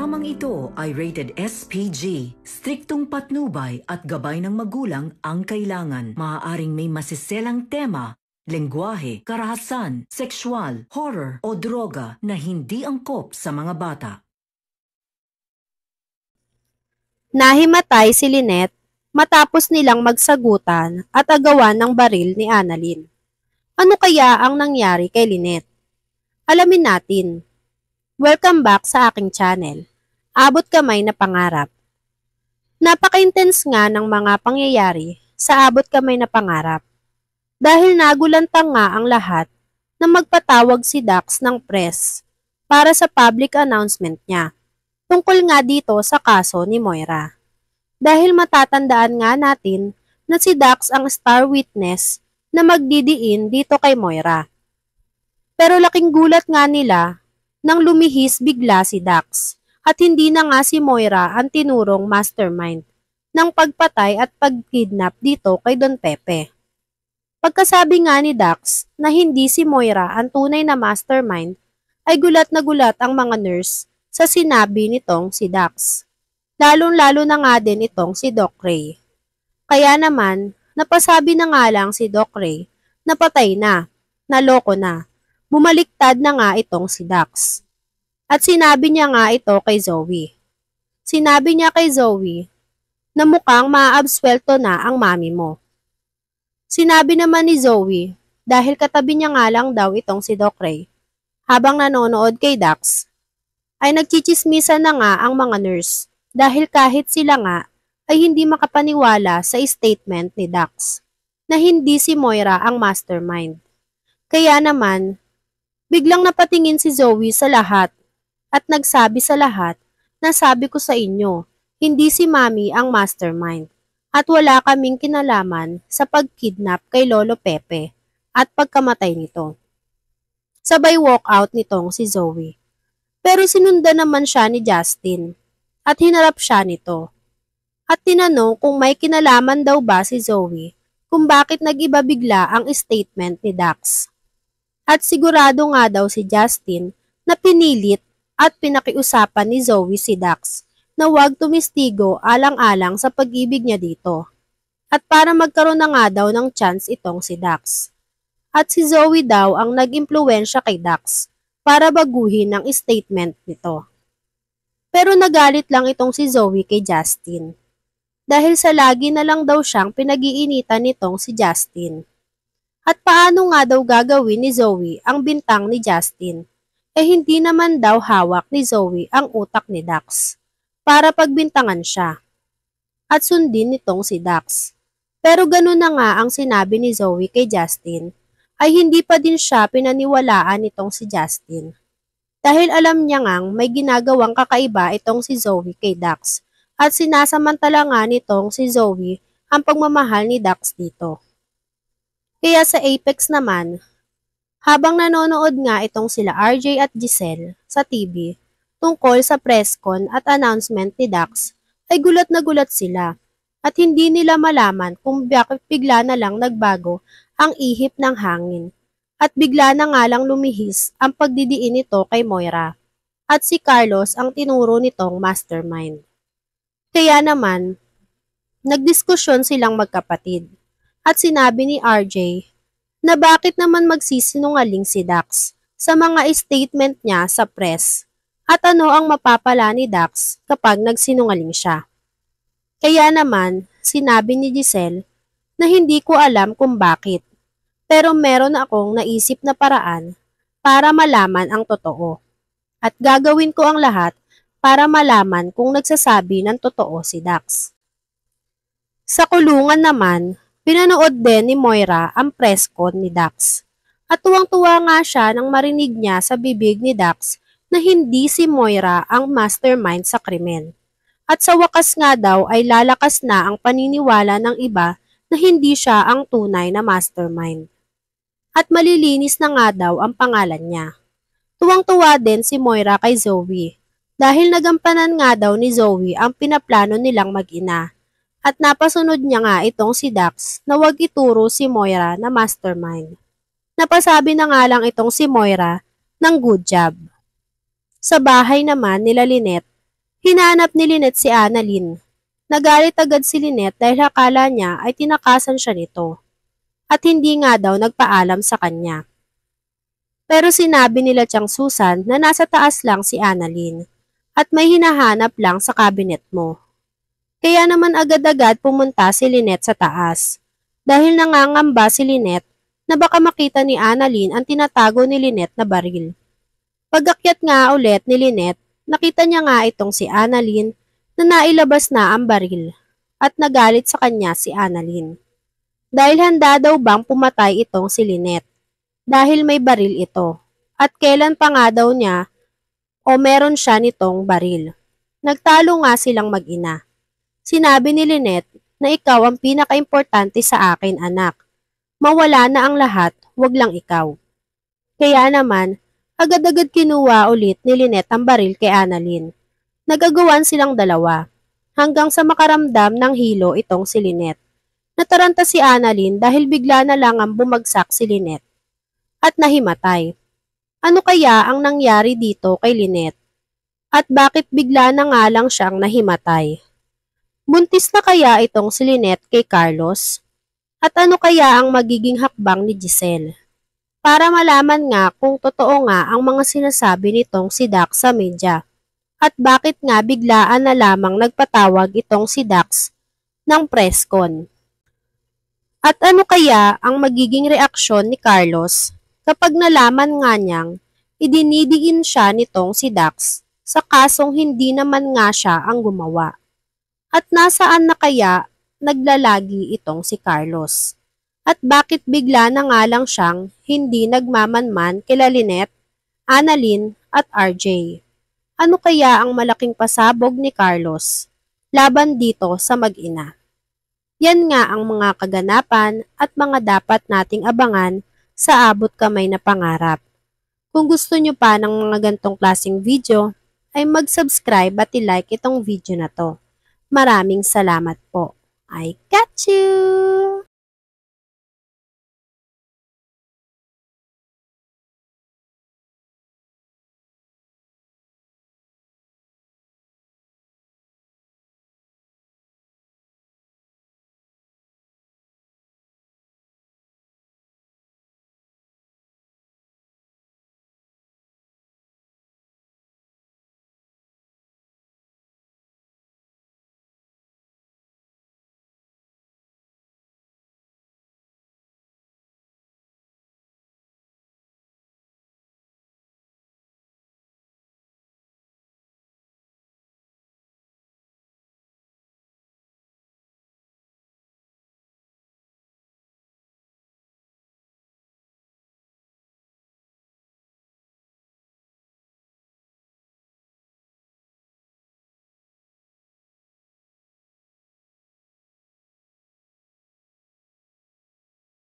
Programang ito ay rated SPG. Striktong patnubay at gabay ng magulang ang kailangan. Maaaring may masiselang tema, lengguwahe, karahasan, sexual, horror o droga na hindi angkop sa mga bata. Nahimatay si Lynette matapos nilang magsagutan at agawan ng baril ni Annalyn. Ano kaya ang nangyari kay Lynette? Alamin natin. Welcome back sa aking channel, Abot Kamay na Pangarap. Napaka-intense nga ng mga pangyayari sa Abot Kamay na Pangarap dahil nagulantang nga ang lahat na magpatawag si Dax ng press para sa public announcement niya tungkol nga dito sa kaso ni Moira. Dahil matatandaan nga natin na si Dax ang star witness na magdidiin dito kay Moira. Pero laking gulat nga nila nang lumihis bigla si Dax at hindi na nga si Moira ang tinurong mastermind ng pagpatay at pagkidnap dito kay Don Pepe. Pagkasabi nga ni Dax na hindi si Moira ang tunay na mastermind, ay gulat na gulat ang mga nurse sa sinabi nitong si Dax. Lalong-lalo na nga din itong si Doc Ray. Kaya naman, napasabi na nga lang si Doc Ray na patay na, naloko na. Bumaliktad na nga itong si Dax. At sinabi niya nga ito kay Zoe. Sinabi niya kay Zoe na mukhang maaabswelto na ang mami mo. Sinabi naman ni Zoe dahil katabi niya nga lang daw itong si Doc Ray habang nanonood kay Dax ay nagchichismisan na nga ang mga nurse dahil kahit sila nga ay hindi makapaniwala sa statement ni Dax na hindi si Moira ang mastermind. Kaya naman, biglang napatingin si Zoe sa lahat at nagsabi sa lahat na sabi ko sa inyo, hindi si Mami ang mastermind at wala kaming kinalaman sa pagkidnap kay Lolo Pepe at pagkamatay nito. Sabay walkout nitong si Zoe. Pero sinundan naman siya ni Justin at hinarap siya nito. At tinanong kung may kinalaman daw ba si Zoe kung bakit nag-iba bigla ang statement ni Dax. At sigurado nga daw si Justin na pinilit at pinakiusapan ni Zoe si Dax na huwag tumistigo alang-alang sa pag-ibig niya dito. At para magkaroon na nga daw ng chance itong si Dax. At si Zoe daw ang nag-impluwensya kay Dax para baguhin ang statement nito. Pero nagalit lang itong si Zoe kay Justin. Dahil sa lagi na lang daw siyang pinag-iinitan nitong si Justin. At paano nga daw gagawin ni Zoe ang bintang ni Justin? Eh hindi naman daw hawak ni Zoe ang utak ni Dax para pagbintangan siya. At sundin nitong si Dax. Pero ganun na nga ang sinabi ni Zoe kay Justin, ay hindi pa din siya pinaniwalaan nitong si Justin. Dahil alam niya ngang may ginagawang kakaiba itong si Zoe kay Dax at sinasamantala nga nitong si Zoe ang pagmamahal ni Dax dito. Kaya sa Apex naman, habang nanonood nga itong sila RJ at Giselle sa TV tungkol sa presscon at announcement ni Dax, ay gulat na gulat sila at hindi nila malaman kung bakit bigla na lang nagbago ang ihip ng hangin at bigla na nga lang lumihis ang pagdidiin nito kay Moira at si Carlos ang tinuro nitong mastermind. Kaya naman, nagdiskusyon silang magkapatid. At sinabi ni RJ na bakit naman magsisinungaling si Dax sa mga statement niya sa press at ano ang mapapala ni Dax kapag nagsinungaling siya. Kaya naman, sinabi ni Giselle na hindi ko alam kung bakit, pero meron akong naisip na paraan para malaman ang totoo. At gagawin ko ang lahat para malaman kung nagsasabi ng totoo si Dax. Sa kulungan naman, pinanood din ni Moira ang presscon ni Dax. At tuwang-tuwa nga siya nang marinig niya sa bibig ni Dax na hindi si Moira ang mastermind sa krimen. At sa wakas nga daw ay lalakas na ang paniniwala ng iba na hindi siya ang tunay na mastermind. At malilinis na nga daw ang pangalan niya. Tuwang-tuwa din si Moira kay Zoe dahil nagampanan nga daw ni Zoe ang pinaplano nilang mag-ina. At napasunod niya nga itong si Dax na wag ituro si Moira na mastermind. Napasabi na nga lang itong si Moira ng good job. Sa bahay naman nila Lynette Hinanap ni Lynette si Annalyn. Nagalit agad si Lynette dahil akala niya ay tinakasan siya nito at hindi nga daw nagpaalam sa kanya. Pero sinabi nila Tiyang Susan na nasa taas lang si Annalyn at may hinahanap lang sa cabinet mo. Kaya naman agad-agad pumunta si Lynette sa taas dahil nangangamba si Lynette na baka makita ni Annalyn ang tinatago ni Lynette na baril. Pag-akyat nga ulit ni Lynette, nakita niya nga itong si Annalyn na nailabas na ang baril at nagalit sa kanya si Annalyn. Dahil handa daw bang pumatay itong si Lynette dahil may baril ito at kailan pa nga daw niya o meron siya nitong baril. Nagtalo nga silang mag-ina. Sinabi ni Lynette na ikaw ang pinaka-importante sa akin, anak. Mawala na ang lahat, wag lang ikaw. Kaya naman, agad-agad kinuha ulit ni Lynette ang baril kay Annalyn. Nagagawan silang dalawa, hanggang sa makaramdam ng hilo itong si Lynette. Nataranta si Annalyn dahil bigla na lang ang bumagsak si Lynette at nahimatay. Ano kaya ang nangyari dito kay Lynette? At bakit bigla na nga lang siyang nahimatay? Buntis na kaya itong si Lynette kay Carlos? At ano kaya ang magiging hakbang ni Giselle? Para malaman nga kung totoo nga ang mga sinasabi nitong si Dax sa media. At bakit nga biglaan na lamang nagpatawag itong si Dax ng press con. At ano kaya ang magiging reaksyon ni Carlos kapag nalaman nga niyang idinidiin siya nitong si Dax sa kasong hindi naman nga siya ang gumawa. At nasaan na kaya naglalagi itong si Carlos? At bakit bigla na nga lang siyang hindi nagmamanman kila Lynette, Annalyn at RJ? Ano kaya ang malaking pasabog ni Carlos laban dito sa mag-ina? Yan nga ang mga kaganapan at mga dapat nating abangan sa abot kamay na pangarap. Kung gusto nyo pa ng mga gantong klaseng video, ay mag-subscribe at i-like itong video na to. Maraming salamat po. I got you!